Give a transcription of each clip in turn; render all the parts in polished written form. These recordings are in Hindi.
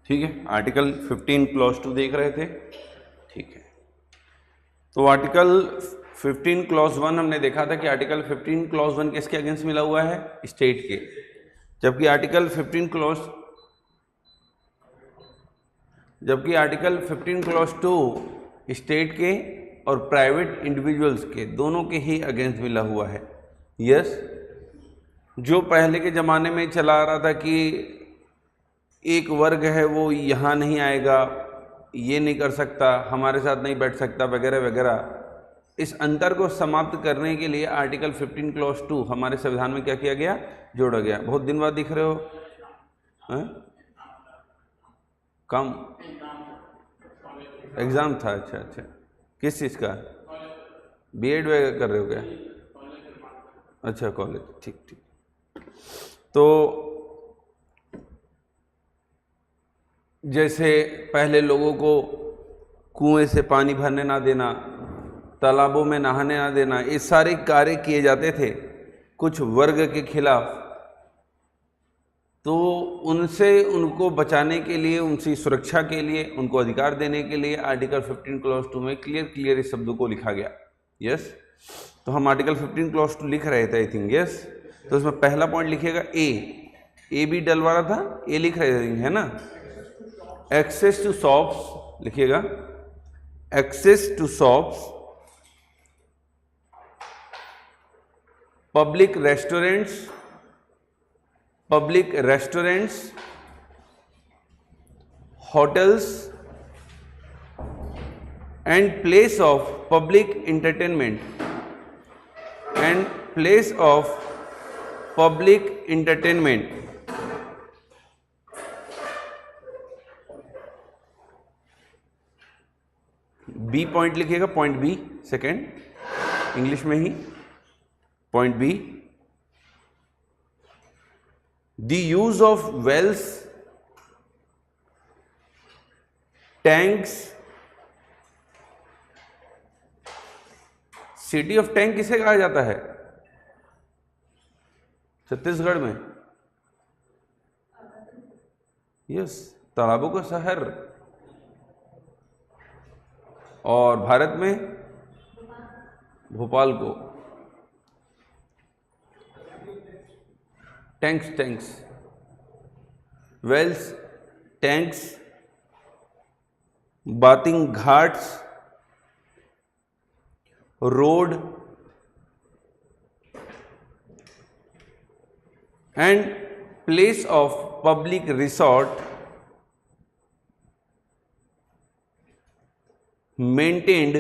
ठीक है, आर्टिकल 15 क्लॉज 2 देख रहे थे। ठीक है, तो आर्टिकल 15 क्लॉज 1 हमने देखा था कि आर्टिकल 15 क्लॉज 1 किसके अगेंस्ट मिला हुआ है, स्टेट के, जबकि आर्टिकल 15 क्लॉज 2 स्टेट के और प्राइवेट इंडिविजुअल्स के दोनों के ही अगेंस्ट मिला हुआ है। यस, जो पहले के ज़माने में चला आ रहा था कि एक वर्ग है वो यहाँ नहीं आएगा, ये नहीं कर सकता, हमारे साथ नहीं बैठ सकता, वगैरह वगैरह, इस अंतर को समाप्त करने के लिए आर्टिकल 15 क्लॉज 2 हमारे संविधान में क्या किया गया, जोड़ा गया। बहुत दिन बाद दिख रहे हो है? कम एग्ज़ाम था, अच्छा अच्छा, किस चीज़ का, बीएड वगैरह कर रहे हो क्या? अच्छा, कॉलेज, ठीक ठीक। तो जैसे पहले लोगों को कुएं से पानी भरने ना देना, तालाबों में नहाने ना देना, ये सारे कार्य किए जाते थे कुछ वर्ग के खिलाफ, तो उनको बचाने के लिए, उनकी सुरक्षा के लिए, उनको अधिकार देने के लिए आर्टिकल 15 क्लॉज 2 में क्लियर इस शब्दों को लिखा गया। यस, तो हम आर्टिकल 15 क्लॉज 2 लिख रहे थे, आई थिंक। यस, तो उसमें पहला पॉइंट लिखिएगा ए भी डलवा रहा था, ए लिख रहे थे, है ना। एक्सेस टू शॉप्स लिखिएगा, access to shops, public restaurants, hotels and place of public entertainment B point लिखिएगा, पॉइंट बी, सेकेंड, इंग्लिश में ही, point B, the use of wells, tanks, city of tank किसे कहा जाता है छत्तीसगढ़ में? यस, तालाबों का शहर। और भारत में भोपाल को tanks, wells, tanks, bathing ghats, road and place of public resort maintained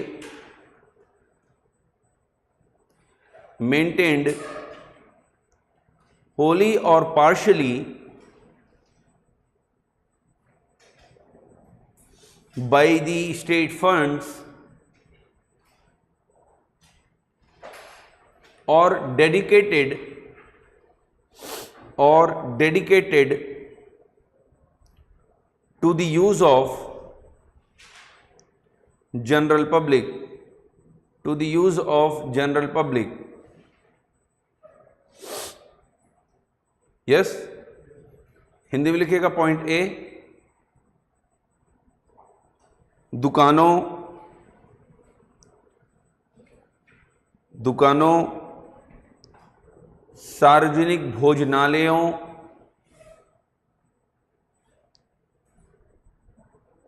wholly or partially by the state funds or dedicated to the use of general public, yes, Hindi में लिखिएगा पॉइंट ए, दुकानों, सार्वजनिक भोजनालयों,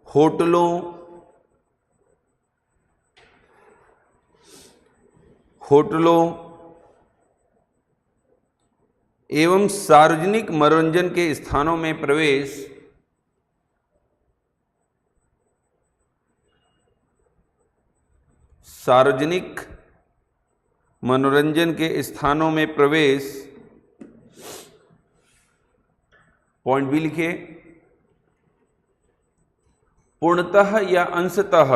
होटलों एवं सार्वजनिक मनोरंजन के स्थानों में प्रवेश, सार्वजनिक मनोरंजन के स्थानों में प्रवेश, पॉइंट बी लिखिए, पूर्णतः या अंशतः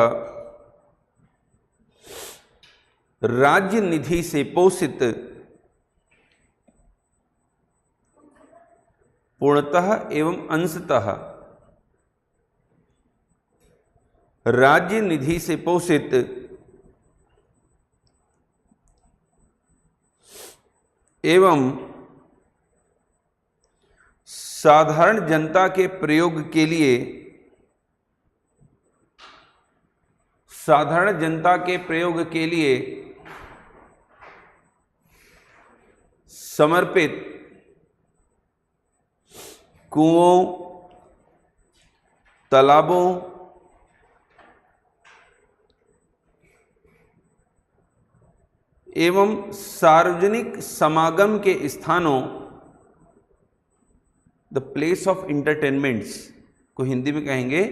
राज्य निधि से पोषित, पूर्णतः एवं अंशतः राज्य निधि से पोषित एवं साधारण जनता के प्रयोग के लिए, साधारण जनता के प्रयोग के लिए समर्पित कुओं, तालाबों एवं सार्वजनिक समागम के स्थानों, द प्लेस ऑफ इंटरटेनमेंट्स को हिंदी में कहेंगे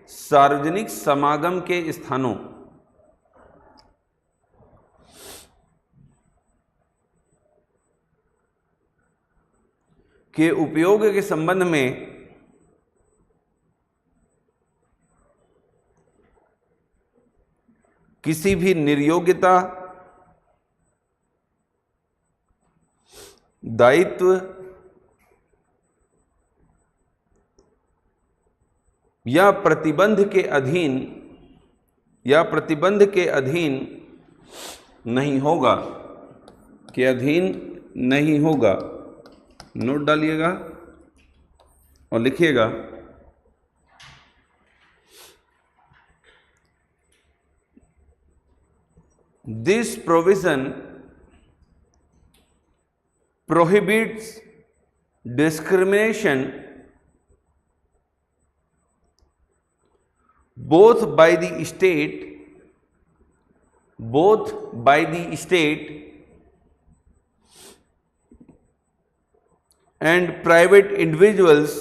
सार्वजनिक समागम के स्थानों के उपयोग के संबंध में किसी भी निर्योग्यता, दायित्व या प्रतिबंध के अधीन नहीं होगा, के अधीन नहीं होगा। नोट डालिएगा और लिखिएगा this provision prohibits discrimination both by the state and private individuals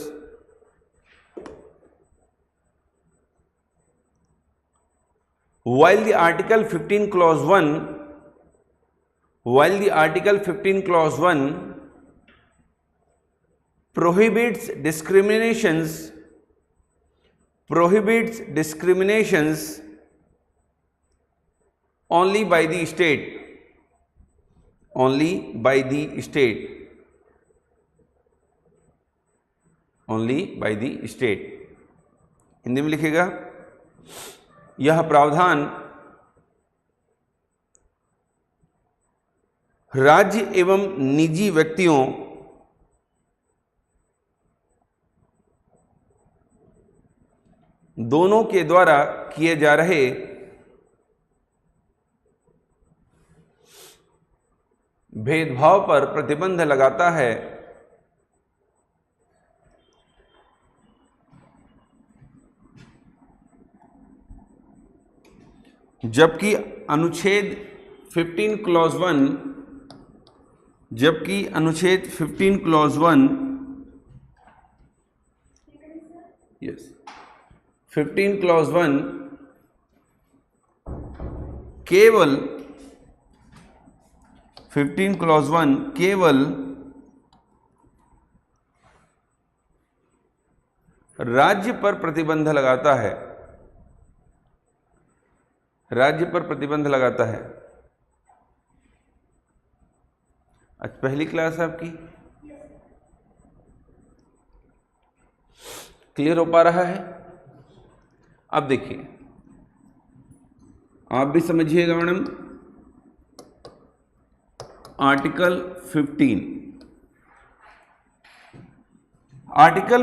while the Article 15 Clause 1 prohibits discriminations only by the state, Hindi में लिखेगा यह प्रावधान राज्य एवं निजी व्यक्तियों दोनों के द्वारा किए जा रहे भेदभाव पर प्रतिबंध लगाता है, जबकि अनुच्छेद 15 क्लॉज 1 15 क्लॉज 1 केवल राज्य पर प्रतिबंध लगाता है, आज पहली क्लास है आपकी, क्लियर हो पा रहा है? अब देखिए आप भी समझिएगा मैडम, आर्टिकल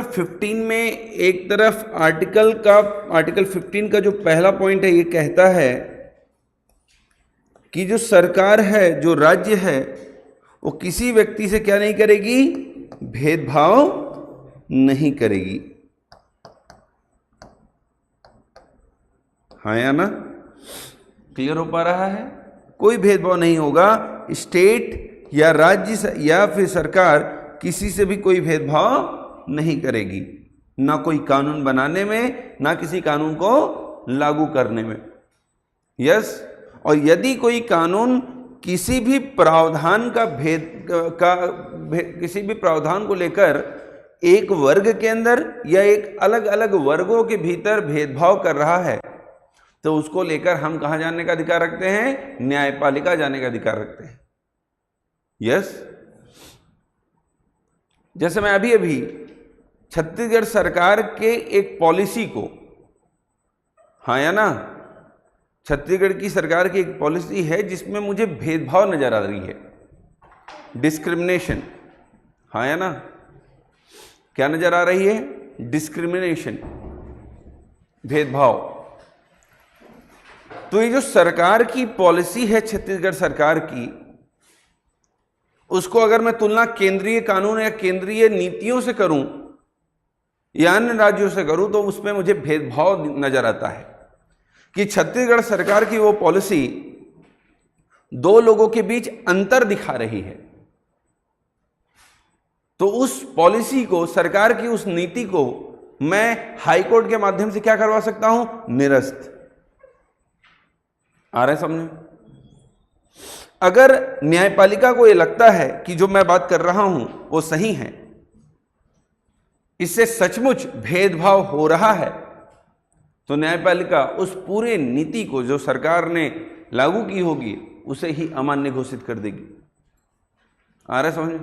15 में एक तरफ आर्टिकल 15 का जो पहला पॉइंट है ये कहता है कि जो सरकार है, जो राज्य है, वो किसी व्यक्ति से क्या नहीं करेगी, भेदभाव नहीं करेगी। हाँ या ना? क्लियर हो पा रहा है? कोई भेदभाव नहीं होगा, स्टेट या राज्य या फिर सरकार किसी से भी कोई भेदभाव नहीं करेगी, ना कोई कानून बनाने में, ना किसी कानून को लागू करने में। यस, और यदि कोई कानून किसी भी प्रावधान किसी भी प्रावधान को लेकर एक वर्ग के अंदर या एक अलग अलग वर्गों के भीतर भेदभाव कर रहा है, तो उसको लेकर हम कहां जाने का अधिकार रखते हैं? न्यायपालिका जाने का अधिकार रखते हैं। यस, जैसे मैं अभी छत्तीसगढ़ सरकार के एक पॉलिसी को, हाँ या ना, छत्तीसगढ़ की सरकार की एक पॉलिसी है जिसमें मुझे भेदभाव नजर आ रही है, डिस्क्रिमिनेशन, हाँ या ना। क्या नजर आ रही है? डिस्क्रिमिनेशन, भेदभाव। तो ये जो सरकार की पॉलिसी है छत्तीसगढ़ सरकार की, उसको अगर मैं तुलना केंद्रीय कानून या केंद्रीय नीतियों से करूं या अन्य राज्यों से करूं, तो उसमें मुझे भेदभाव नजर आता है कि छत्तीसगढ़ सरकार की वो पॉलिसी दो लोगों के बीच अंतर दिखा रही है। तो उस पॉलिसी को, सरकार की उस नीति को मैं हाईकोर्ट के माध्यम से क्या करवा सकता हूं? निरस्त। आ रहा है समझ? अगर न्यायपालिका को यह लगता है कि जो मैं बात कर रहा हूं वो सही है, इससे सचमुच भेदभाव हो रहा है, तो न्यायपालिका उस पूरे नीति को जो सरकार ने लागू की होगी उसे ही अमान्य घोषित कर देगी। आ रहा है समझ?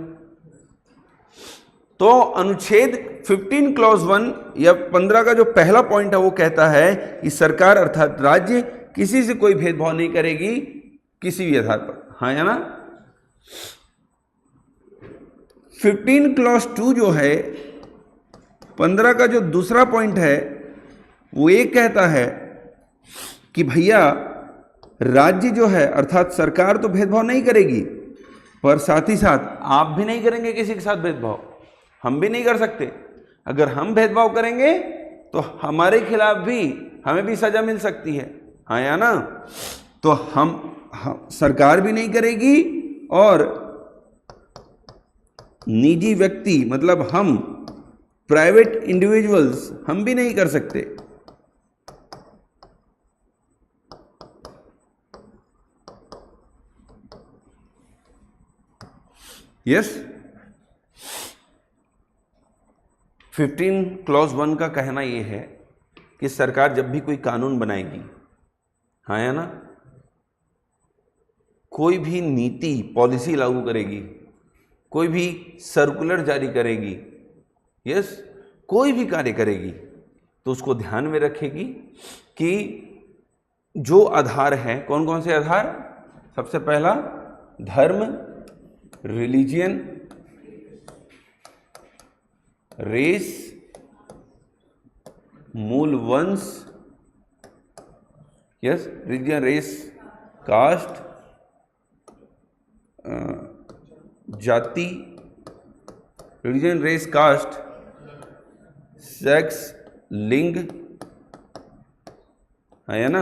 तो अनुच्छेद 15 क्लॉज 1 या 15 का जो पहला पॉइंट है वो कहता है कि सरकार अर्थात राज्य किसी से कोई भेदभाव नहीं करेगी किसी भी आधार पर। हाँ या ना? 15 क्लॉज 2 जो है, 15 का जो दूसरा पॉइंट है वो ये कहता है कि भैया राज्य जो है अर्थात सरकार तो भेदभाव नहीं करेगी, पर साथ ही साथ आप भी नहीं करेंगे किसी के साथ भेदभाव, हम भी नहीं कर सकते। अगर हम भेदभाव करेंगे तो हमारे खिलाफ भी हमें भी सजा मिल सकती है। हाँ या ना? तो हम सरकार भी नहीं करेगी और निजी व्यक्ति मतलब हम प्राइवेट इंडिविजुअल्स हम भी नहीं कर सकते। यस, 15 क्लॉज 1 का कहना यह है कि सरकार जब भी कोई कानून बनाएगी, हाँ या ना, कोई भी नीति पॉलिसी लागू करेगी, कोई भी सर्कुलर जारी करेगी, यस, कोई भी कार्य करेगी, तो उसको ध्यान में रखेगी कि जो आधार हैं, कौन कौन से आधार? सबसे पहला धर्म, रिलीजियन, रेस, मूल वंश, यस, रिलीजियन, रेस, कास्ट, जाति, रिलीजन, रेस, कास्ट, सेक्स, लिंग, है ना?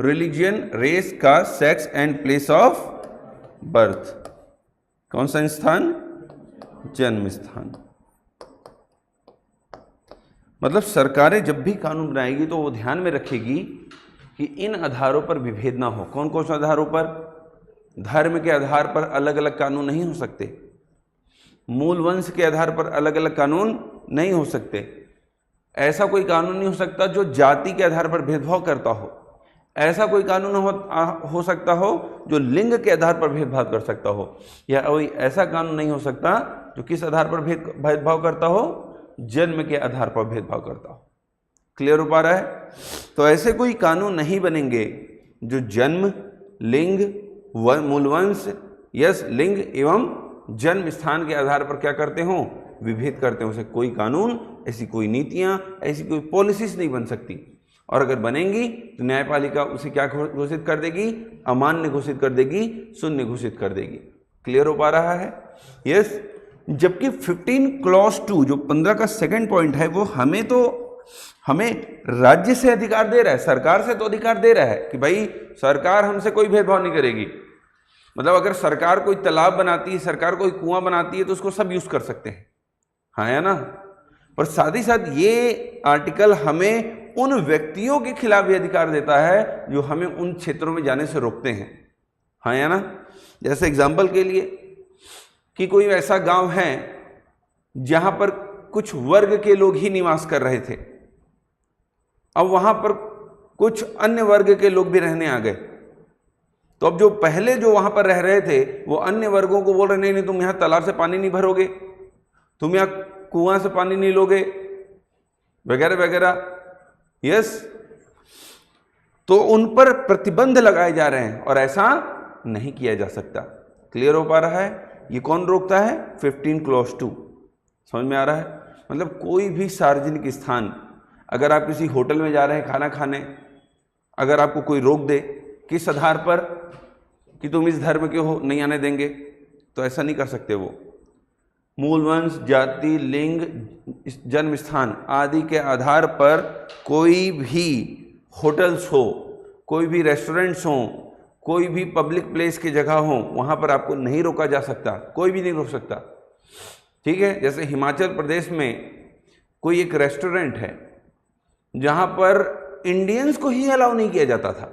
Religion, race, caste, sex and place of birth. कौन सा स्थान? जन्म स्थान। मतलब सरकारें जब भी कानून बनाएगी तो वो ध्यान में रखेगी कि इन आधारों पर विभेद ना हो। कौन कौन से आधारों पर? धर्म के आधार पर अलग अलग कानून नहीं हो सकते, मूल वंश के आधार पर अलग अलग कानून नहीं हो सकते, ऐसा कोई कानून नहीं हो सकता जो जाति के आधार पर भेदभाव करता हो, ऐसा कोई कानून हो सकता हो जो लिंग के आधार पर भेदभाव कर सकता हो, या कोई ऐसा कानून नहीं हो सकता जो किस आधार पर भेदभाव करता हो? जन्म के आधार पर भेदभाव करता हो। क्लियर हो पा रहा है? तो ऐसे कोई कानून नहीं बनेंगे जो जन्म, लिंग, मूलवंश, यस, लिंग एवं जन्म स्थान के आधार पर क्या करते हो? विभेद करते हो। उसे कोई कानून, ऐसी कोई नीतियां, ऐसी कोई पॉलिसीज नहीं बन सकती, और अगर बनेंगी तो न्यायपालिका उसे क्या घोषित कर देगी? अमान्य घोषित कर देगी, शून्य घोषित कर देगी। क्लियर हो पा रहा है? यस। जबकि 15 क्लॉज 2 जो 15 का सेकंड पॉइंट है वो हमें राज्य से अधिकार दे रहा है, सरकार से तो अधिकार दे रहा है कि भाई सरकार हमसे कोई भेदभाव नहीं करेगी। मतलब अगर सरकार कोई तालाब बनाती है, सरकार कोई कुआं बनाती है तो उसको सब यूज कर सकते हैं, हाँ या ना? पर साथ ही साथ ये आर्टिकल हमें उन व्यक्तियों के खिलाफ भी अधिकार देता है जो हमें उन क्षेत्रों में जाने से रोकते हैं, हाँ या ना? जैसे एग्जाम्पल के लिए कि कोई ऐसा गांव है जहां पर कुछ वर्ग के लोग ही निवास कर रहे थे, अब वहां पर कुछ अन्य वर्ग के लोग भी रहने आ गए, तो अब जो पहले जो वहां पर रह रहे थे वो अन्य वर्गों को बोल रहे नहीं नहीं, तुम यहां तालाब से पानी नहीं भरोगे, तुम यहां कुआं से पानी नहीं लोगे, वगैरह वगैरह, यस। तो उन पर प्रतिबंध लगाए जा रहे हैं और ऐसा नहीं किया जा सकता। क्लियर हो पा रहा है? ये कौन रोकता है? 15 क्लॉज 2। समझ में आ रहा है? मतलब कोई भी सार्वजनिक स्थान, अगर आप किसी होटल में जा रहे हैं खाना खाने, अगर आपको कोई रोक दे किस आधार पर कि तुम इस धर्म के हो, नहीं आने देंगे, तो ऐसा नहीं कर सकते वो। मूल वंश, जाति, लिंग, जन्म स्थान आदि के आधार पर कोई भी होटल्स हो, कोई भी रेस्टोरेंट्स हो, कोई भी पब्लिक प्लेस की जगह हो, वहाँ पर आपको नहीं रोका जा सकता, कोई भी नहीं रोक सकता। ठीक है, जैसे हिमाचल प्रदेश में कोई एक रेस्टोरेंट है जहाँ पर इंडियंस को ही अलाउ नहीं किया जाता था।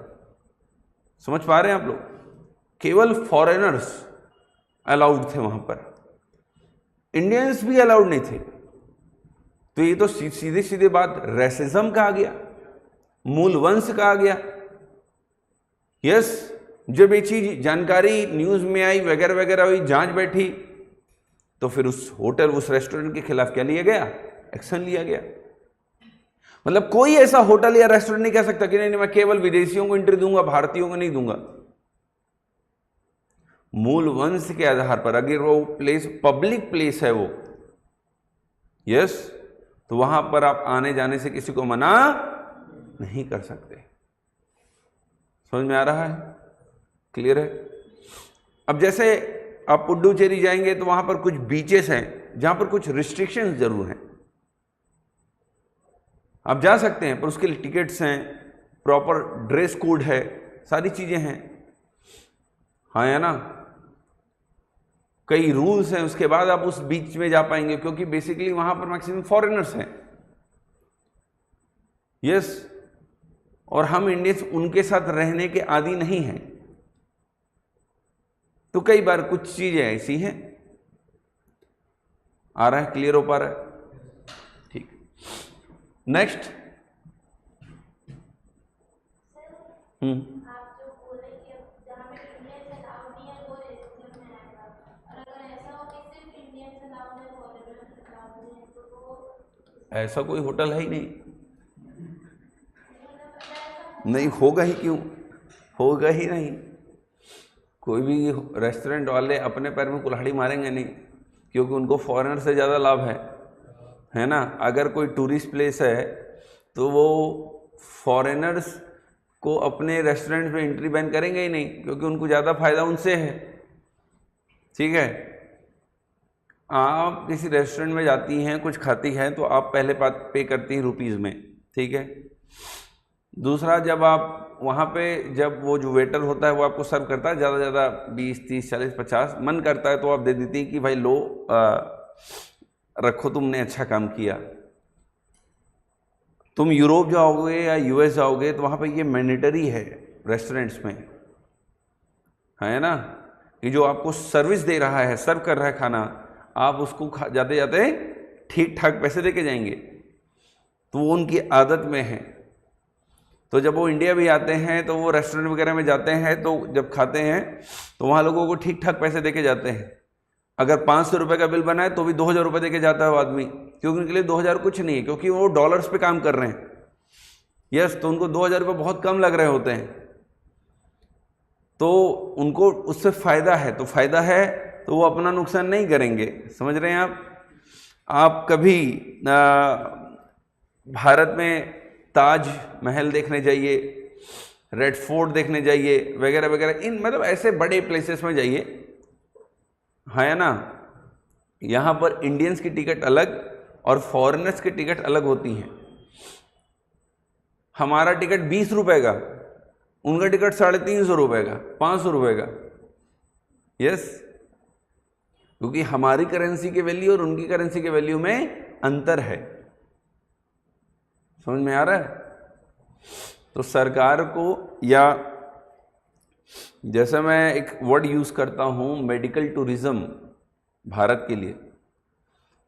समझ पा रहे हैं आप लोग? केवल फॉरेनर्स अलाउड थे वहाँ पर, इंडियंस भी अलाउड नहीं थे। तो ये तो सीधे सीधे बात रेसिज्म का आ गया, मूल वंश का आ गया। यस, जब ये चीज जानकारी न्यूज में आई वगैरह वगैरह हुई, जांच बैठी, तो फिर उस होटल, उस रेस्टोरेंट के खिलाफ क्या लिया गया? एक्शन लिया गया। मतलब कोई ऐसा होटल या रेस्टोरेंट नहीं कह सकता कि नहीं मैं केवल विदेशियों को एंट्री दूंगा, भारतीयों को नहीं दूंगा। मूल वंश के आधार पर अगर वो प्लेस पब्लिक प्लेस है वो, यस, तो वहां पर आप आने जाने से किसी को मना नहीं कर सकते। समझ में आ रहा है? क्लियर है? अब जैसे आप पुडुचेरी जाएंगे तो वहां पर कुछ बीचेस हैं जहां पर कुछ रिस्ट्रिक्शंस जरूर हैं। आप जा सकते हैं पर उसके लिए टिकट्स हैं, प्रॉपर ड्रेस कोड है, सारी चीजें हैं, हाँ या ना, कई रूल्स हैं, उसके बाद आप उस बीच में जा पाएंगे, क्योंकि बेसिकली वहां पर मैक्सिमम फॉरेनर्स हैं। यस, और हम इंडियंस उनके साथ रहने के आदी नहीं हैं, तो कई बार कुछ चीजें ऐसी हैं। आ रहा है? क्लियर हो पा रहा है? ठीक। नेक्स्ट। ऐसा कोई होटल है ही नहीं, नहीं होगा ही क्यों? होगा ही नहीं। कोई भी रेस्टोरेंट वाले अपने पैर में कुल्हाड़ी मारेंगे नहीं, क्योंकि उनको फॉरेनर से ज़्यादा लाभ है ना। अगर कोई टूरिस्ट प्लेस है तो वो फॉरेनर्स को अपने रेस्टोरेंट में एंट्री बैन करेंगे ही नहीं, क्योंकि उनको ज़्यादा फायदा उनसे है। ठीक है, आप किसी रेस्टोरेंट में जाती हैं, कुछ खाती हैं, तो आप पहले पे करती हैं रुपीज़ में, ठीक है। दूसरा, जब आप वहाँ पे, जब वो जो वेटर होता है वो आपको सर्व करता है, ज़्यादा ज़्यादा 20, 30, 40, 50 मन करता है तो आप दे देती हैं कि भाई लो, रखो, तुमने अच्छा काम किया। तुम यूरोप जाओगे या यूएस जाओगे तो वहाँ पे ये मैंडेटरी है रेस्टोरेंट्स में, है ना, कि जो आपको सर्विस दे रहा है, सर्व कर रहा है खाना, आप उसको जाते जाते ठीक ठाक पैसे दे के जाएंगे, तो वो उनकी आदत में है। तो जब वो इंडिया भी आते हैं तो वो रेस्टोरेंट वगैरह में जाते हैं, तो जब खाते हैं तो वहाँ लोगों को ठीक ठाक पैसे दे के जाते हैं। अगर 500 रुपये का बिल बना है तो भी 2000 रुपये दे के जाता है वो आदमी, क्योंकि उनके लिए 2000 कुछ नहीं है, क्योंकि वो डॉलर्स पे काम कर रहे हैं। यस, तो उनको 2000 रुपये बहुत कम लग रहे होते हैं, तो उनको उससे फायदा है, तो फायदा है तो वो अपना नुकसान नहीं करेंगे। समझ रहे हैं आप? आप कभी भारत में ताज महल देखने जाइए, रेड फोर्ट देखने जाइए, वगैरह वगैरह, इन मतलब ऐसे बड़े प्लेसेस में जाइए, है ना। यहाँ पर इंडियंस की टिकट अलग और फॉरेनर्स की टिकट अलग होती हैं। हमारा टिकट 20 रुपए का, उनका टिकट 350 रुपए का, 500 रुपए का। यस, क्योंकि हमारी करेंसी के वैल्यू और उनकी करेंसी के वैल्यू में अंतर है। समझ में आ रहा है? तो सरकार को, या जैसे मैं एक वर्ड यूज करता हूं, मेडिकल टूरिज्म, भारत के लिए,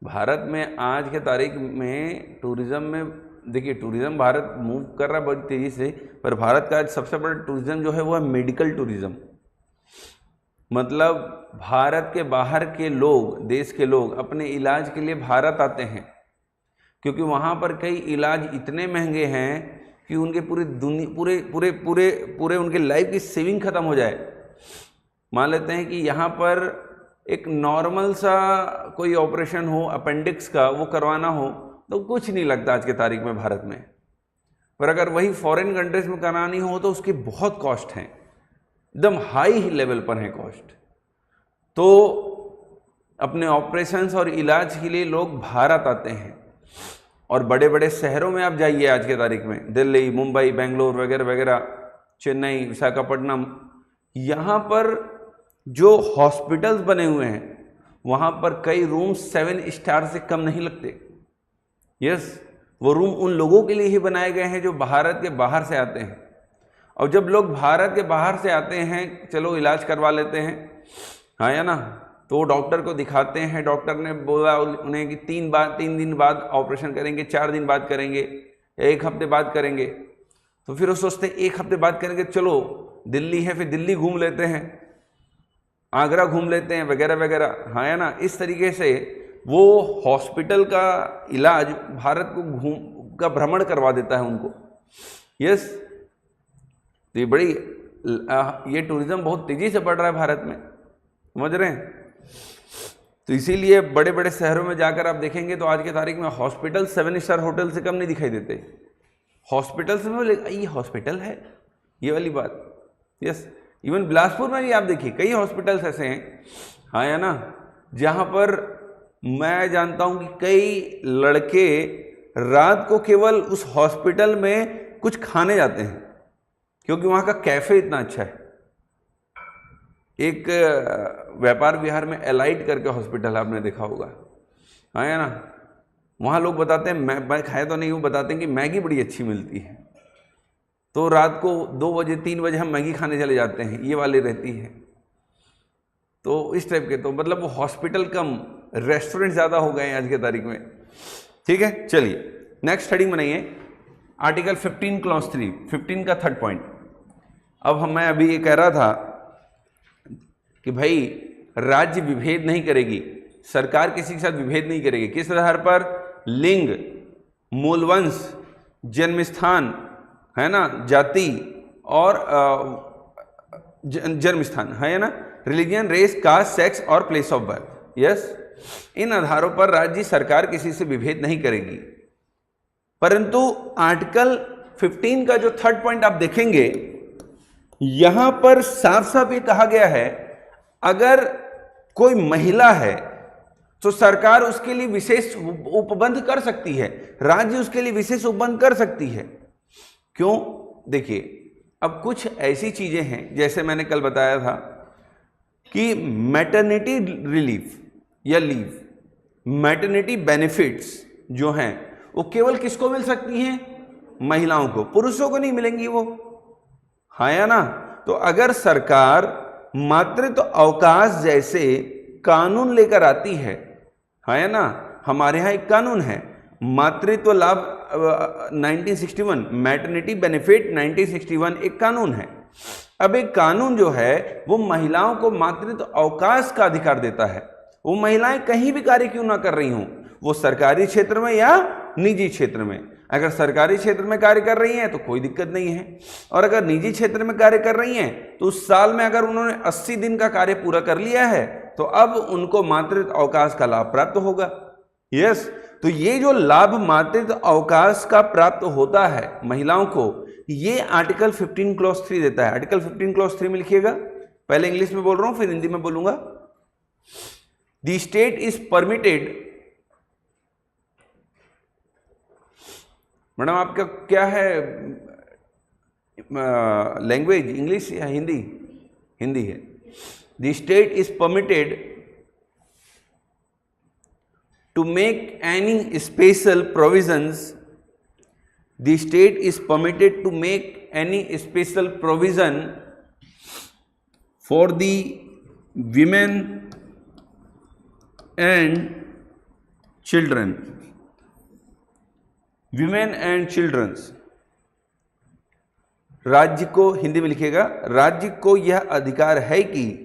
भारत में आज के तारीख में टूरिज्म में, देखिए टूरिज्म भारत मूव कर रहा है बड़ी तेजी से, पर भारत का आज सबसे बड़ा टूरिज्म जो है वो है मेडिकल टूरिज्म। मतलब भारत के बाहर के लोग, देश के लोग अपने इलाज के लिए भारत आते हैं, क्योंकि वहाँ पर कई इलाज इतने महंगे हैं कि उनके पूरे दुनिया, पूरे पूरे पूरे पूरे उनके लाइफ की सेविंग खत्म हो जाए। मान लेते हैं कि यहाँ पर एक नॉर्मल सा कोई ऑपरेशन हो अपेंडिक्स का, वो करवाना हो तो कुछ नहीं लगता आज के तारीख में भारत में। पर अगर वही फॉरेन कंट्रीज में करानी हो तो उसकी बहुत कॉस्ट है, एकदम हाई लेवल पर है कॉस्ट। तो अपने ऑपरेशंस और इलाज के लिए लोग भारत आते हैं। और बड़े बड़े शहरों में आप जाइए आज के तारीख में, दिल्ली, मुंबई, बेंगलोर वगैरह वगैरह, चेन्नई, विशाखापट्टनम, यहाँ पर जो हॉस्पिटल्स बने हुए हैं वहाँ पर कई रूम 7 स्टार से कम नहीं लगते। यस, वो रूम उन लोगों के लिए ही बनाए गए हैं जो भारत के बाहर से आते हैं। और जब लोग भारत के बाहर से आते हैं, चलो इलाज करवा लेते हैं, हाँ या ना, तो डॉक्टर को दिखाते हैं, डॉक्टर ने बोला उन्हें कि 3 दिन बाद ऑपरेशन करेंगे, 4 दिन बाद करेंगे, 1 हफ्ते बाद करेंगे। तो फिर वो सोचते हैं 1 हफ्ते बाद करेंगे, चलो दिल्ली है फिर दिल्ली घूम लेते हैं, आगरा घूम लेते हैं वगैरह वगैरह, हाँ या ना। इस तरीके से वो हॉस्पिटल का इलाज भारत को का भ्रमण करवा देता है उनको। यस, तो ये टूरिज्म बहुत तेजी से बढ़ रहा है भारत में, समझ रहे हैं। तो इसीलिए बड़े बड़े शहरों में जाकर आप देखेंगे तो आज की तारीख में हॉस्पिटल 7 स्टार होटल से कम नहीं दिखाई देते। हॉस्पिटल्स में ये हॉस्पिटल है, ये वाली बात। यस, इवन बिलासपुर में भी आप देखिए कई हॉस्पिटल्स ऐसे हैं, हाँ या ना, जहाँ पर मैं जानता हूँ कि कई लड़के रात को केवल उस हॉस्पिटल में कुछ खाने जाते हैं क्योंकि वहाँ का कैफे इतना अच्छा है। एक व्यापार विहार में एलाइट करके हॉस्पिटल आपने देखा होगा, हाँ या ना, वहाँ लोग बताते हैं, मैं खाया तो नहीं हूँ, बताते हैं कि मैगी बड़ी अच्छी मिलती है। तो रात को 2 बजे 3 बजे हम मैगी खाने चले जाते हैं, ये वाली रहती है। तो इस टाइप के, तो मतलब वो हॉस्पिटल कम रेस्टोरेंट ज़्यादा हो गए हैं आज के तारीख में। ठीक है, चलिए नेक्स्ट हेडिंग बनाइए, आर्टिकल 15 क्लॉज 3, 15 का 3rd पॉइंट। अब मैं अभी ये कह रहा था कि भाई राज्य विभेद नहीं करेगी, सरकार किसी के साथ विभेद नहीं करेगी। किस आधार पर? लिंग, मूलवंश, जन्मस्थान, है ना, जाति और जन्मस्थान, है ना, रिलीजन, रेस, कास्ट, सेक्स और प्लेस ऑफ बर्थ। यस, इन आधारों पर राज्य सरकार किसी से विभेद नहीं करेगी। परंतु आर्टिकल 15 का जो 3rd पॉइंट आप देखेंगे, यहां पर साफ साफ ये कहा गया है, अगर कोई महिला है तो सरकार उसके लिए विशेष उपबंध कर सकती है, राज्य उसके लिए विशेष उपबंध कर सकती है। क्यों? देखिए, अब कुछ ऐसी चीजें हैं, जैसे मैंने कल बताया था कि मैटरनिटी रिलीफ या लीव, मैटरनिटी बेनिफिट्स जो हैं वो केवल किसको मिल सकती हैं? महिलाओं को, पुरुषों को नहीं मिलेंगी वो, हाँ या ना। तो अगर सरकार मातृत्व अवकाश जैसे कानून लेकर आती है, हाँ या ना, हमारे यहाँ एक कानून है मातृत्व लाभ 1961, मैटरनिटी बेनिफिट 1961 एक कानून है। अब एक कानून जो है वो महिलाओं को मातृत्व अवकाश का अधिकार देता है। वो महिलाएं कहीं भी कार्य क्यों ना कर रही हों, वो सरकारी क्षेत्र में या निजी क्षेत्र में। अगर सरकारी क्षेत्र में कार्य कर रही हैं तो कोई दिक्कत नहीं है, और अगर निजी क्षेत्र में कार्य कर रही हैं तो उस साल में अगर उन्होंने 80 दिन का कार्य पूरा कर लिया है तो अब उनको मातृत्व अवकाश का लाभ प्राप्त होगा। यस, तो ये जो लाभ मातृत्व अवकाश का प्राप्त होता है महिलाओं को, ये आर्टिकल 15 क्लॉज 3 देता है। आर्टिकल 15 क्लॉज 3 में लिखिएगा, पहले इंग्लिश में बोल रहा हूं फिर हिंदी में बोलूंगा। The state is permitted, madam आपका क्या है लैंग्वेज, इंग्लिश या हिंदी? हिंदी है। The state is permitted to make any special provisions, the state is permitted to make any special provision for the women and children, women and childrens. राज्य को, हिंदी में लिखिएगा, राज्य को यह अधिकार है कि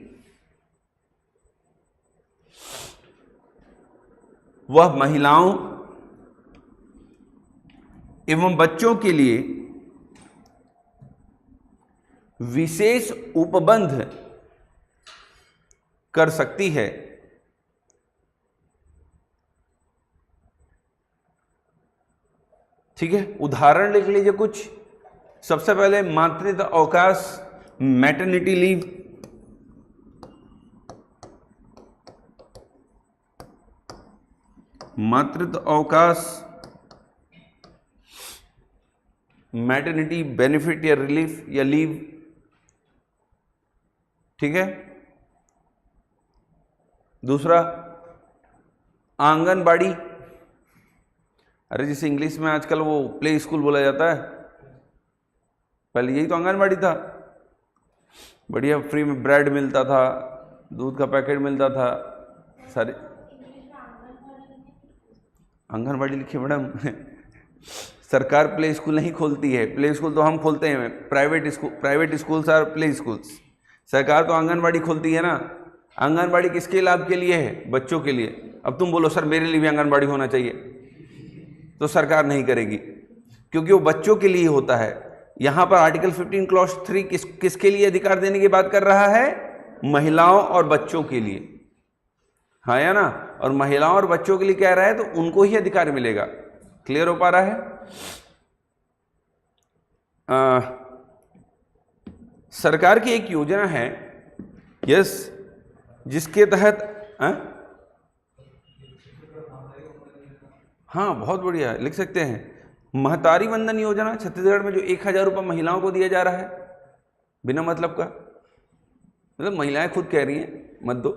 वह महिलाओं एवं बच्चों के लिए विशेष उपबंध कर सकती है ठीक है, उदाहरण लिख लीजिए कुछ। सबसे पहले मातृत्व अवकाश, मैटरनिटी लीव, मातृत्व अवकाश, मैटरनिटी बेनिफिट या रिलीफ या लीव, ठीक है। दूसरा आंगनबाड़ी, अरे जिसे इंग्लिश में आजकल वो प्ले स्कूल बोला जाता है, पहले यही तो आंगनबाड़ी था। बढ़िया फ्री में ब्रेड मिलता था, दूध का पैकेट मिलता था, सारे आंगनबाड़ी लिखिए मैडम। सरकार प्ले स्कूल नहीं खोलती है, प्ले स्कूल तो हम खोलते हैं, प्राइवेट स्कूल्स और प्ले स्कूल्स। सरकार तो आंगनबाड़ी खोलती है ना। आंगनबाड़ी किसके लाभ के लिए है? बच्चों के लिए। अब तुम बोलो सर मेरे लिए भी आंगनबाड़ी होना चाहिए, तो सरकार नहीं करेगी, क्योंकि वो बच्चों के लिए होता है। यहां पर आर्टिकल 15 क्लॉज 3 किसके लिए अधिकार देने की बात कर रहा है? महिलाओं और बच्चों के लिए, हाँ या ना। और महिलाओं और बच्चों के लिए कह रहा है तो उनको ही अधिकार मिलेगा। क्लियर हो पा रहा है? सरकार की एक योजना है, यस, जिसके तहत हाँ बहुत बढ़िया लिख सकते हैं, महतारी वंदन योजना। छत्तीसगढ़ में जो 1000 रुपये महिलाओं को दिया जा रहा है बिना मतलब का, मतलब महिलाएं खुद कह रही हैं मत दो।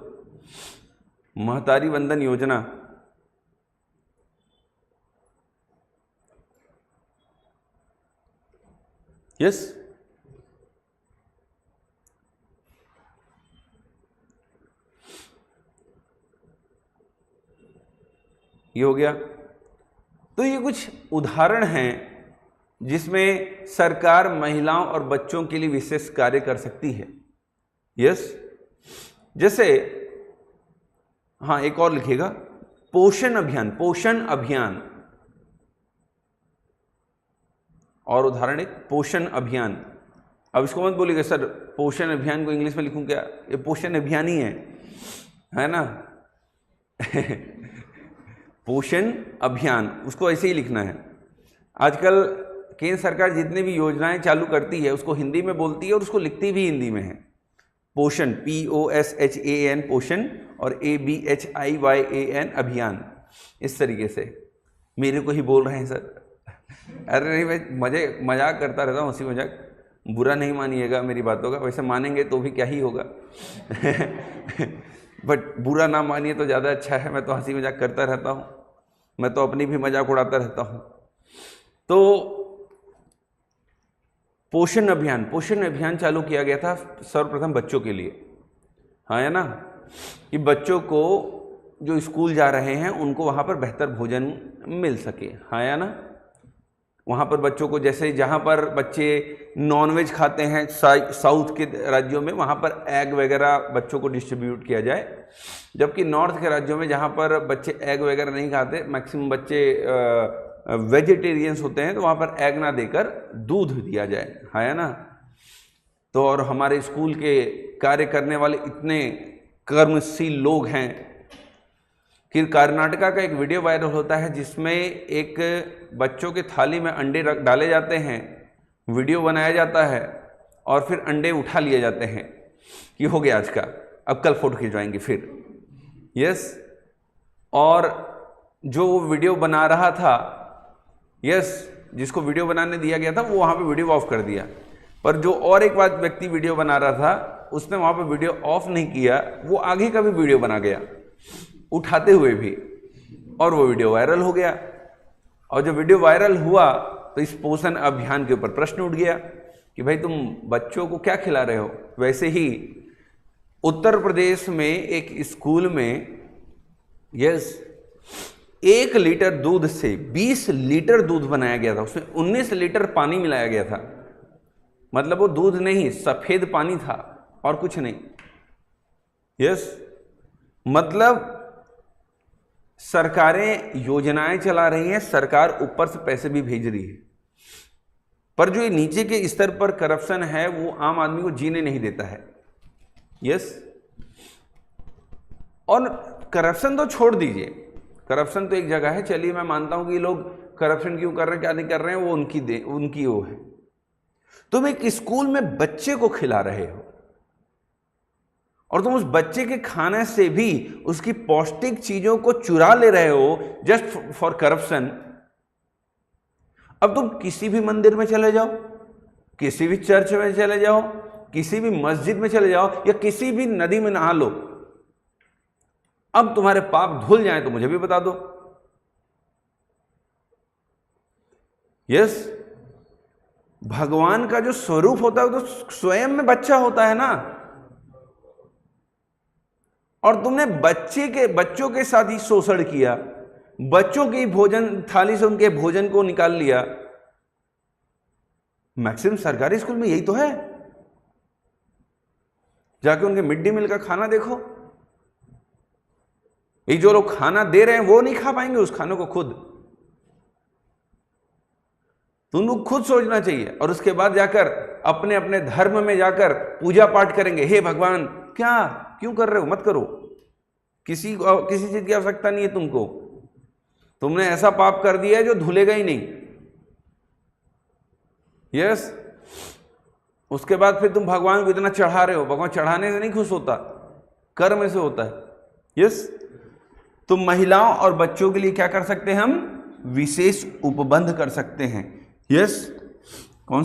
महतारी वंदन योजना, यस। ये हो गया। तो ये कुछ उदाहरण हैं जिसमें सरकार महिलाओं और बच्चों के लिए विशेष कार्य कर सकती है, यस। जैसे हाँ एक और लिखिएगा, पोषण अभियान, पोषण अभियान। और उदाहरण एक पोषण अभियान। अब इसको मत बोलिएगा सर पोषण अभियान को इंग्लिश में लिखूं क्या, ये पोषण अभियान ही है ना। पोषण अभियान, उसको ऐसे ही लिखना है। आजकल केंद्र सरकार जितने भी योजनाएं चालू करती है उसको हिंदी में बोलती है और उसको लिखती भी हिंदी में है। पोषण, POSHAN पोषण, और ABHIYAN अभियान, इस तरीके से। मेरे को ही बोल रहे हैं सर। अरे नहीं भाई, मजाक करता रहता हूँ, हंसी मजाक, बुरा नहीं मानिएगा मेरी बातों का। वैसे मानेंगे तो भी क्या ही होगा। बट बुरा ना मानिए तो ज़्यादा अच्छा है। मैं तो हंसी मजाक करता रहता हूँ, मैं तो अपनी भी मजाक उड़ाता रहता हूँ। तो पोषण अभियान चालू किया गया था सर्वप्रथम बच्चों के लिए, हाँ है ना, कि बच्चों को जो स्कूल जा रहे हैं उनको वहाँ पर बेहतर भोजन मिल सके, हाँ या ना। वहाँ पर बच्चों को, जैसे जहाँ पर बच्चे नॉनवेज खाते हैं साउथ के राज्यों में, वहाँ पर एग वगैरह बच्चों को डिस्ट्रीब्यूट किया जाए, जबकि नॉर्थ के राज्यों में जहाँ पर बच्चे एग वगैरह नहीं खाते, मैक्सिमम बच्चे वेजिटेरियंस होते हैं, तो वहाँ पर एग ना देकर दूध दिया जाए, है ना। तो और हमारे स्कूल के कार्य करने वाले इतने कर्मशील लोग हैं कि कर्नाटका का एक वीडियो वायरल होता है जिसमें एक बच्चों के थाली में अंडे डाले जाते हैं, वीडियो बनाया जाता है और फिर अंडे उठा लिए जाते हैं कि हो गया आज का, अब कल फोटो खिंचवाएंगे फिर, यस। और जो वो वीडियो बना रहा था, यस, जिसको वीडियो बनाने दिया गया था वो वहाँ पे वीडियो ऑफ कर दिया, पर जो और एक बात व्यक्ति वीडियो बना रहा था उसने वहाँ पे वीडियो ऑफ नहीं किया, वो आगे का भी वीडियो बना गया उठाते हुए भी, और वो वीडियो वायरल हो गया। और जब वीडियो वायरल हुआ तो इस पोषण अभियान के ऊपर प्रश्न उठ गया कि भाई तुम बच्चों को क्या खिला रहे हो। वैसे ही उत्तर प्रदेश में एक स्कूल में, यस, 1 लीटर दूध से 20 लीटर दूध बनाया गया था, उसमें 19 लीटर पानी मिलाया गया था। मतलब वो दूध नहीं, सफेद पानी था और कुछ नहीं, यस। मतलब सरकारें योजनाएं चला रही हैं, सरकार ऊपर से पैसे भी भेज रही है, पर जो ये नीचे के स्तर पर करप्शन है वो आम आदमी को जीने नहीं देता है, यस। और करप्शन तो छोड़ दीजिए, करप्शन तो एक जगह है, चलिए मैं मानता हूं कि लोग करप्शन क्यों कर रहे हैं, क्या नहीं कर रहे हैं, वो उनकी वो है। तुम एक स्कूल में बच्चे को खिला रहे हो और तुम उस बच्चे के खाने से भी उसकी पौष्टिक चीजों को चुरा ले रहे हो जस्ट फॉर करप्शन। अब तुम किसी भी मंदिर में चले जाओ, किसी भी चर्च में चले जाओ, किसी भी मस्जिद में चले जाओ या किसी भी नदी में नहा लो, अब तुम्हारे पाप धुल जाए तो मुझे भी बता दो। यस, भगवान का जो स्वरूप होता है वो तो स्वयं में बच्चा होता है ना। और तुमने बच्चों के साथ ही शोषण किया, बच्चों की भोजन थाली से उनके भोजन को निकाल लिया। मैक्सिमम सरकारी स्कूल में यही तो है। जाके उनके मिड डे मील का खाना देखो, ये जो लोग खाना दे रहे हैं वो नहीं खा पाएंगे उस खाने को खुद। तुम लोग खुद सोचना चाहिए और उसके बाद जाकर अपने अपने धर्म में जाकर पूजा पाठ करेंगे। हे भगवान, क्या क्यों कर रहे हो, मत करो, किसी चीज की आवश्यकता नहीं है तुमको। तुमने ऐसा पाप कर दिया है जो धुलेगा ही नहीं। यस, उसके बाद फिर तुम भगवान को इतना चढ़ा रहे हो। भगवान चढ़ाने से नहीं खुश होता, कर्म से होता है। यस, तो महिलाओं और बच्चों के लिए क्या कर सकते हैं हम, विशेष उपबंध कर सकते हैं। यस, कौन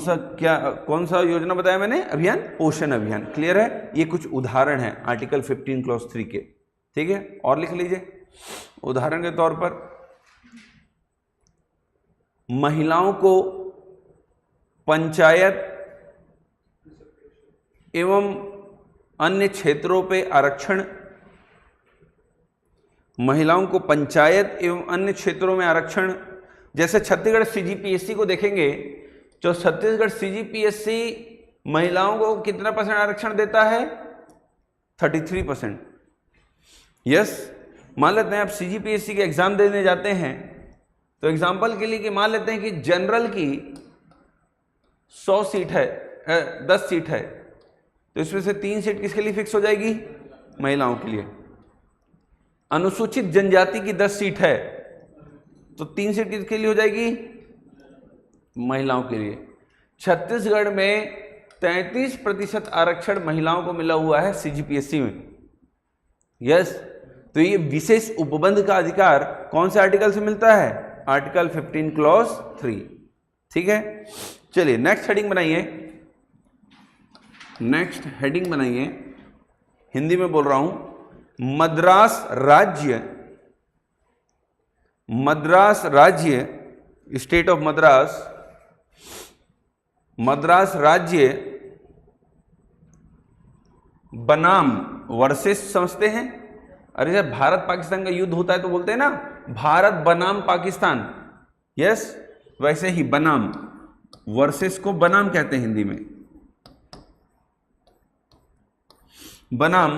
सा योजना बताया मैंने, अभियान, पोषण अभियान। क्लियर है, ये कुछ उदाहरण है आर्टिकल 15 क्लॉज 3 के। ठीक है, और लिख लीजिए। उदाहरण के तौर पर महिलाओं को पंचायत एवं अन्य क्षेत्रों पे आरक्षण, महिलाओं को पंचायत एवं अन्य क्षेत्रों में आरक्षण। जैसे छत्तीसगढ़ सीजीपीएससी को देखेंगे तो छत्तीसगढ़ सीजीपीएससी महिलाओं को कितना % आरक्षण देता है, 33%। यस, मान लेते हैं आप सीजीपीएससी के एग्जाम देने जाते हैं तो एग्जाम्पल के लिए कि मान लेते हैं कि जनरल की 100 सीट है, 10 सीट है, तो इसमें से 3 सीट किसके लिए फिक्स हो जाएगी, महिलाओं के लिए। अनुसूचित जनजाति की 10 सीट है तो 3 सीट किसके लिए हो जाएगी, महिलाओं के लिए। छत्तीसगढ़ में 33% आरक्षण महिलाओं को मिला हुआ है सीजीपीएससी में। यस, तो ये विशेष उपबंध का अधिकार कौन से आर्टिकल से मिलता है, आर्टिकल 15 क्लॉज 3। ठीक है, चलिए नेक्स्ट हेडिंग बनाइए। नेक्स्ट हेडिंग बनाइए, हिंदी में बोल रहा हूं। मद्रास राज्य, स्टेट ऑफ मद्रास राज्य बनाम वर्सेस समझते हैं। अरे जब भारत पाकिस्तान का युद्ध होता है तो बोलते हैं ना भारत बनाम पाकिस्तान। यस, वैसे ही बनाम, वर्सेस को बनाम कहते हैं हिंदी में। बनाम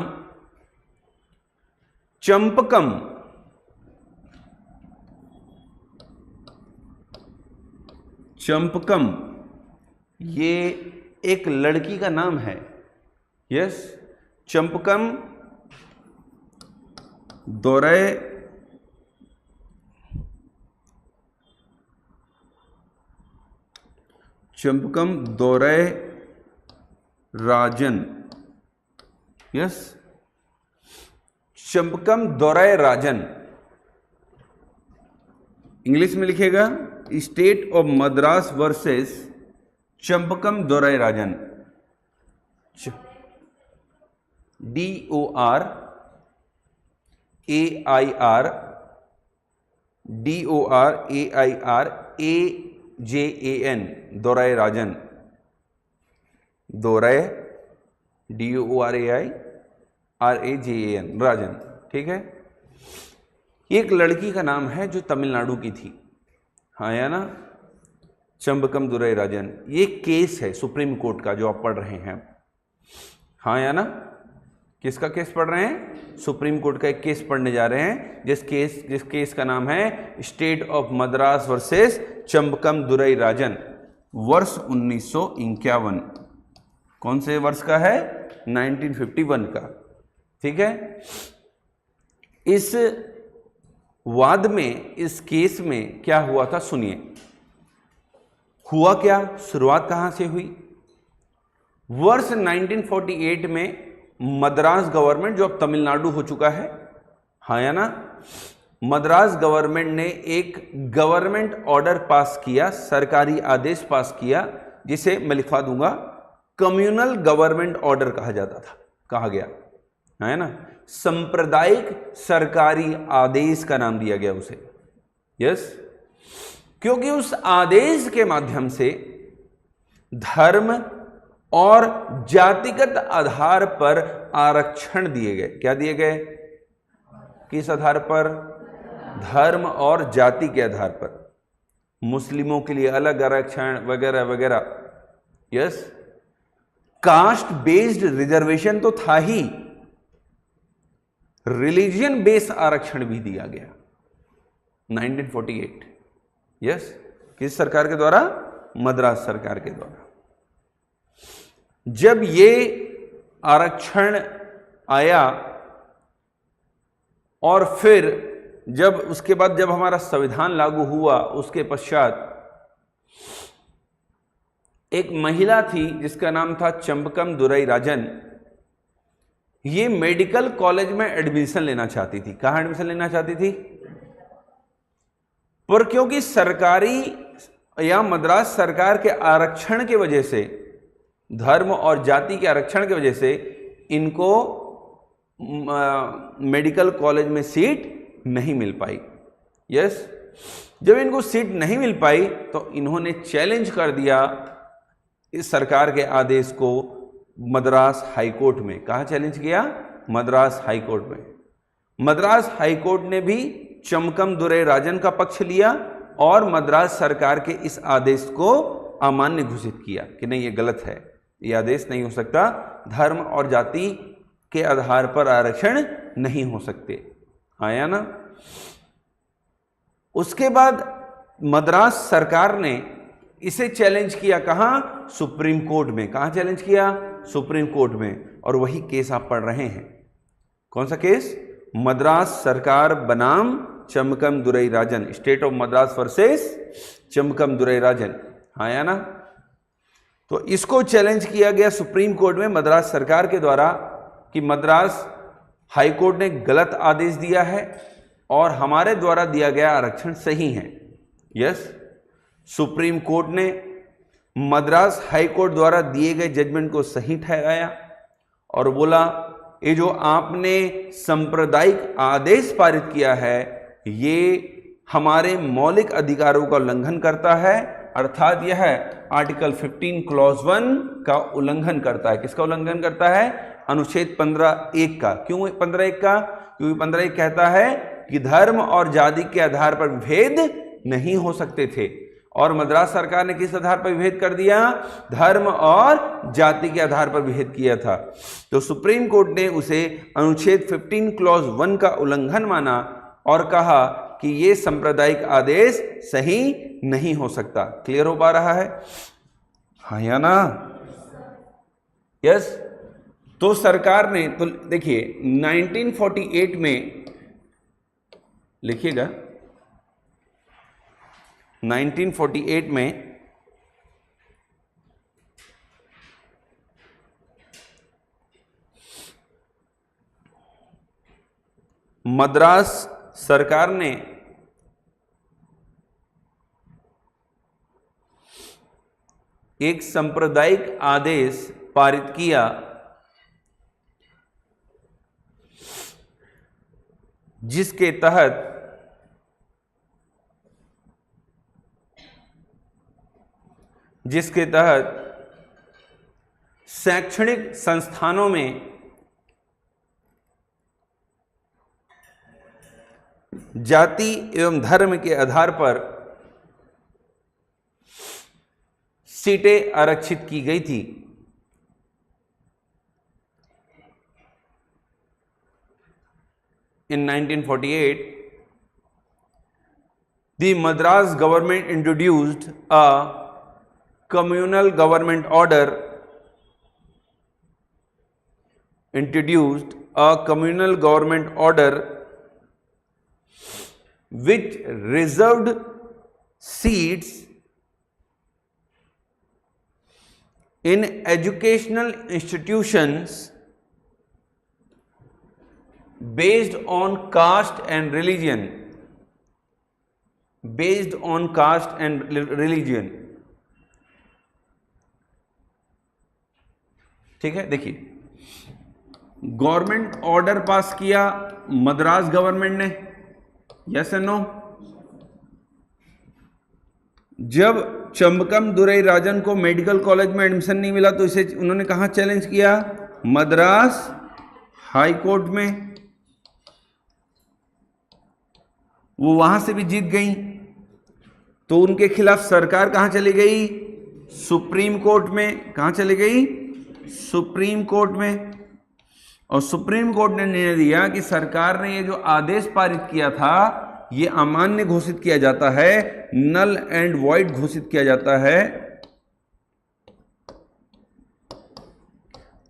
चंपकम, चंपकम ये एक लड़की का नाम है। Yes, Champakam Dorai Rajan. Yes, Champakam Dorai Rajan, English में लिखेगा state of Madras versus Champakam Dorai Rajan. DORAIR AJAN, Dorai Rajan. Dorai DORAIRAJAN, Rajan. ठीक है, एक लड़की का नाम है जो तमिलनाडु की थी। हाँ या ना, चंपकम दोरई राजन। ये केस है सुप्रीम कोर्ट का जो आप पढ़ रहे हैं। हाँ या ना, किसका केस पढ़ रहे हैं, सुप्रीम कोर्ट का एक केस पढ़ने जा रहे हैं जिस केस का नाम है state of Madras versus Champakam Dorai Rajan, वर्ष 1951। कौन से वर्ष का है, 1951 का। ठीक है, इस बाद में इस केस में क्या हुआ था सुनिए। हुआ क्या, शुरुआत कहां से हुई? वर्ष 1948 में मद्रास गवर्नमेंट, जो अब तमिलनाडु हो चुका है, हाँ या ना, मद्रास गवर्नमेंट ने एक गवर्नमेंट ऑर्डर पास किया, सरकारी आदेश पास किया, जिसे मैं लिखवा दूंगा कम्युनल गवर्नमेंट ऑर्डर कहा जाता था, कहा गया है ना, सांप्रदायिक सरकारी आदेश का नाम दिया गया उसे। यस, क्योंकि उस आदेश के माध्यम से धर्म और जातिगत आधार पर आरक्षण दिए गए। क्या दिए गए? किस आधार पर? धर्म और जाति के आधार पर। मुस्लिमों के लिए अलग आरक्षण वगैरह वगैरह। यस, कास्ट बेस्ड रिजर्वेशन तो था ही, रिलीजियन बेस्ड आरक्षण भी दिया गया 1948। यस, किस सरकार के द्वारा? मद्रास सरकार के द्वारा। जब ये आरक्षण आया और फिर जब उसके बाद जब हमारा संविधान लागू हुआ, उसके पश्चात एक महिला थी जिसका नाम था चंबकम दुरई राजन। ये मेडिकल कॉलेज में एडमिशन लेना चाहती थी। कहां एडमिशन लेना चाहती थी? पर क्योंकि सरकारी या मद्रास सरकार के आरक्षण की वजह से, धर्म और जाति के आरक्षण की वजह से इनको मेडिकल कॉलेज में सीट नहीं मिल पाई। यस, जब इनको सीट नहीं मिल पाई तो इन्होंने चैलेंज कर दिया इस सरकार के आदेश को मद्रास हाईकोर्ट में। कहाँ चैलेंज किया? मद्रास हाईकोर्ट में। मद्रास हाईकोर्ट ने भी चंबकम दुरई राजन का पक्ष लिया और मद्रास सरकार के इस आदेश को अमान्य घोषित किया कि नहीं, ये गलत है, ये आदेश नहीं हो सकता, धर्म और जाति के आधार पर आरक्षण नहीं हो सकते। आया ना? उसके बाद मद्रास सरकार ने इसे चैलेंज किया। कहां? सुप्रीम कोर्ट में। कहां चैलेंज किया? सुप्रीम कोर्ट में। और वही केस आप पढ़ रहे हैं। कौन सा केस? मद्रास सरकार बनाम Champakam Durai Rajan, state of Madras versus Champakam Durai Rajan. आया ना? तो इसको चैलेंज किया गया सुप्रीम कोर्ट में मद्रास सरकार के द्वारा कि मद्रास हाई कोर्ट ने गलत आदेश दिया है और हमारे द्वारा दिया गया आरक्षण सही है। यस, सुप्रीम कोर्ट ने मद्रास हाई कोर्ट द्वारा दिए गए जजमेंट को सही ठहराया और बोला ये जो आपने सांप्रदायिक आदेश पारित किया है ये हमारे मौलिक अधिकारों का उल्लंघन करता है, अर्थात यह आर्टिकल 15 क्लॉज 1 का उल्लंघन करता है। किसका उल्लंघन करता है? अनुच्छेद 15(1) का। क्यों 15(1) का? क्योंकि 15(1) कहता है कि धर्म और जाति के आधार पर विभेद नहीं हो सकते थे और मद्रास सरकार ने किस आधार पर विभेद कर दिया? धर्म और जाति के आधार पर विभेद किया था। तो सुप्रीम कोर्ट ने उसे अनुच्छेद 15 क्लॉज 1 का उल्लंघन माना और कहा कि यह सांप्रदायिक आदेश सही नहीं हो सकता। क्लियर हो पा रहा है? हाँ या ना? यस। तो सरकार ने, तो देखिए 1948 में, लिखिएगा 1948 में मद्रास सरकार ने एक सांप्रदायिक आदेश पारित किया जिसके तहत शैक्षणिक संस्थानों में जाति एवं धर्म के आधार पर सीटें आरक्षित की गई थी। In 1948, the Madras government introduced a communal government order, which reserved seats in educational institutions based on caste and religion, based on caste and religion। ठीक है, देखिए गवर्नमेंट ऑर्डर पास किया मद्रास गवर्नमेंट ने, यस एंड नो। जब चंबकम दुरई राजन को मेडिकल कॉलेज में एडमिशन नहीं मिला तो इसे उन्होंने कहां चैलेंज किया? मद्रास हाई कोर्ट में। वो वहां से भी जीत गई तो उनके खिलाफ सरकार कहां चली गई? सुप्रीम कोर्ट में। कहां चली गई? सुप्रीम कोर्ट में। और सुप्रीम कोर्ट ने निर्णय दिया कि सरकार ने ये जो आदेश पारित किया था ये अमान्य घोषित किया जाता है, नल एंड वॉइड घोषित किया जाता है,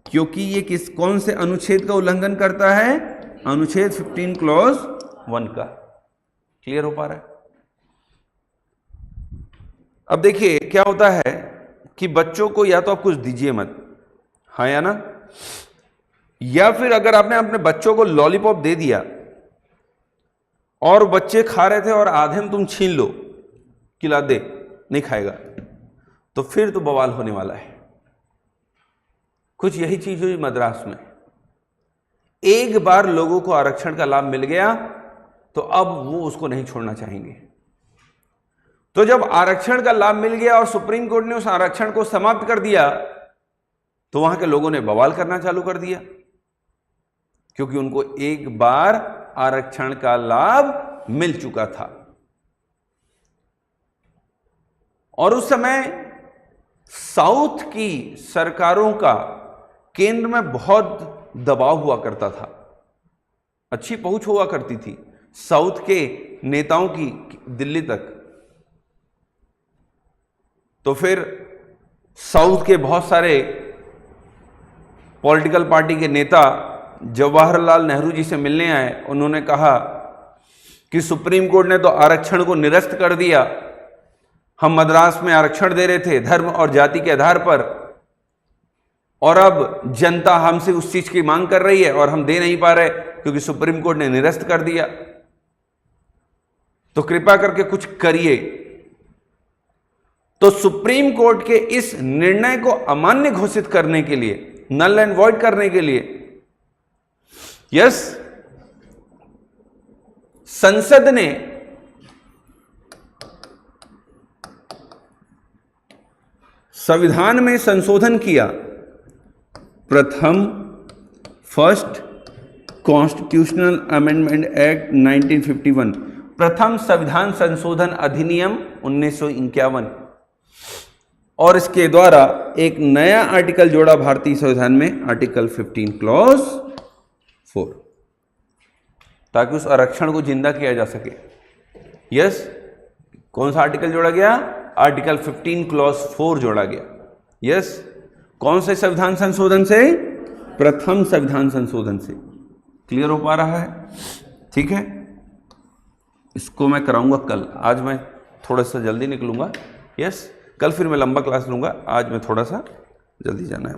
क्योंकि ये कौन से अनुच्छेद का उल्लंघन करता है? अनुच्छेद 15 क्लॉज 1 का। क्लियर हो पा रहा है? अब देखिए क्या होता है कि बच्चों को या तो आप कुछ दीजिए मत, हाँ या ना, या फिर अगर आपने अपने बच्चों को लॉलीपॉप दे दिया और बच्चे खा रहे थे और आधे में तुम छीन लो, खिला दे, नहीं खाएगा, तो फिर तो बवाल होने वाला है। कुछ यही चीज हुई मद्रास में। एक बार लोगों को आरक्षण का लाभ मिल गया तो अब वो उसको नहीं छोड़ना चाहेंगे। तो जब आरक्षण का लाभ मिल गया और सुप्रीम कोर्ट ने उस आरक्षण को समाप्त कर दिया तो वहां के लोगों ने बवाल करना चालू कर दिया, क्योंकि उनको एक बार आरक्षण का लाभ मिल चुका था। और उस समय साउथ की सरकारों का केंद्र में बहुत दबाव हुआ करता था, अच्छी पहुंच हुआ करती थी साउथ के नेताओं की दिल्ली तक। तो फिर साउथ के बहुत सारे पॉलिटिकल पार्टी के नेता जवाहरलाल नेहरू जी से मिलने आए। उन्होंने कहा कि सुप्रीम कोर्ट ने तो आरक्षण को निरस्त कर दिया, हम मद्रास में आरक्षण दे रहे थे धर्म और जाति के आधार पर, और अब जनता हमसे उस चीज की मांग कर रही है और हम दे नहीं पा रहे क्योंकि सुप्रीम कोर्ट ने निरस्त कर दिया। तो कृपया करके कुछ करिए। तो सुप्रीम कोर्ट के इस निर्णय को अमान्य घोषित करने के लिए, नल एंड वॉइड करने के लिए, यस, संसद ने संविधान में संशोधन किया। प्रथम फर्स्ट कॉन्स्टिट्यूशनल अमेंडमेंट एक्ट 1951, प्रथम संविधान संशोधन अधिनियम 1951, और इसके द्वारा एक नया आर्टिकल जोड़ा भारतीय संविधान में, आर्टिकल 15 क्लॉज 4, ताकि उस आरक्षण को जिंदा किया जा सके। यस, कौन सा आर्टिकल जोड़ा गया? आर्टिकल 15 क्लॉज 4 जोड़ा गया। यस, कौन से संविधान संशोधन से? प्रथम संविधान संशोधन से। क्लियर हो पा रहा है? ठीक है, इसको मैं कराऊंगा कल। आज मैं थोड़ा सा जल्दी निकलूंगा। यस, कल फिर मैं लंबा क्लास लूंगा, आज मैं थोड़ा सा जल्दी जाना है।